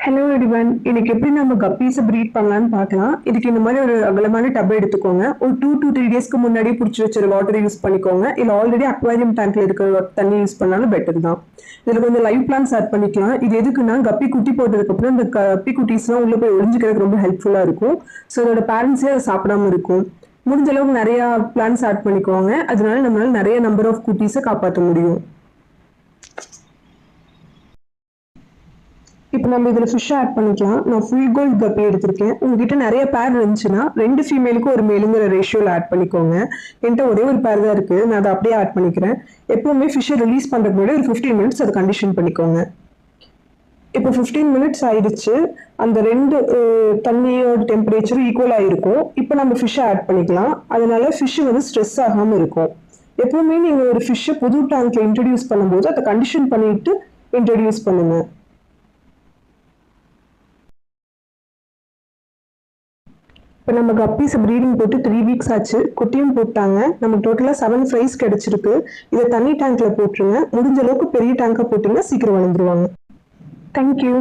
Hello everyone. இன்னைக்கு எப்படி நம்ம கப்பீஸை ப்ரீட் பண்ணலான்னு பார்க்கலாம். இதுக்கு இந்த மாதிரி ஒரு அகலமான டப் எடுத்துக்கோங்க. ஒரு 2 to 3 டேஸ்க்கு முன்னாடியே பிடிச்சி வச்சிரு வாட்டர் யூஸ் பண்ணிக்கோங்க. இல்லை ஆல்ரெடி அக்வாரியம் டேங்க்ல இருக்கிற தண்ணி யூஸ் பண்ணாலும் பெட்டர் தான். இதில் கொஞ்சம் லைவ் பிளான்ஸ் ஆட் பண்ணிக்கலாம். இது எதுக்குன்னா கப்பி குட்டி போட்டதுக்கப்புறம் இந்த கப்பி குட்டீஸ்லாம் உள்ளே போய் ஒழிஞ்சிக்கிறதுக்கு ரொம்ப ஹெல்ப்ஃபுல்லாக இருக்கும். ஸோ அதோட பேரண்ட்ஸே அதை சாப்பிடாம இருக்கும். முடிஞ்ச அளவுக்கு நிறையா பிளான்ஸ் ஆட் பண்ணிக்கோங்க. அதனால நம்மளால நிறைய நம்பர் ஆஃப் குட்டீஸை காப்பாற்ற முடியும். இப்போ நம்ம இதில் ஃபிஷ் ஆட் பண்ணிக்கலாம். நான் ஃபுல் கோல்ட் கப்பி எடுத்திருக்கேன். உங்ககிட்ட நிறைய பேர் இருந்துச்சுன்னா 2 ஃபீமேலுக்கு 1 மேலுங்கிற ரேஷியோவில் ஆட் பண்ணிக்கோங்க. என்கிட்ட ஒரே ஒரு பேர் தான் இருக்குது. நான் அதை அப்படியே ஆட் பண்ணிக்கிறேன். எப்போவுமே ஃபிஷ்ஷை ரிலீஸ் பண்ணுறதுக்கு முன்னாடி ஒரு 15 மினிட்ஸ் அதை கண்டிஷன் பண்ணிக்கோங்க. இப்போ 15 மினிட்ஸ் ஆயிடுச்சு. அந்த 2 தண்ணியோட டெம்பரேச்சரும் ஈக்குவலாக இருக்கும். இப்போ நம்ம ஃபிஷ்ஷை ஆட் பண்ணிக்கலாம். அதனால ஃபிஷ்ஷு வந்து ஸ்ட்ரெஸ் ஆகாமல் இருக்கும். எப்போவுமே நீங்கள் ஒரு ஃபிஷ்ஷை புது டேங்க்ல இன்ட்ரடியூஸ் பண்ணும்போது அதை கண்டிஷன் பண்ணிட்டு இன்ட்ரடியூஸ் பண்ணுங்கள். இப்போ நம்ம கப்பீஸ் ப்ரீடிங் போட்டு 3 வீக்ஸ் ஆச்சு. குட்டியும் போட்டாங்க. நமக்கு டோட்டலாக 7 ஃப்ரைஸ் கிடைச்சிருக்கு. இதை தண்ணி டேங்க்ல போட்டுருங்க. முடிஞ்ச அளவுக்கு பெரிய டேங்காக போட்டிங்கன்னா சீக்கிரம் வளர்ந்துருவாங்க. தேங்க்யூ.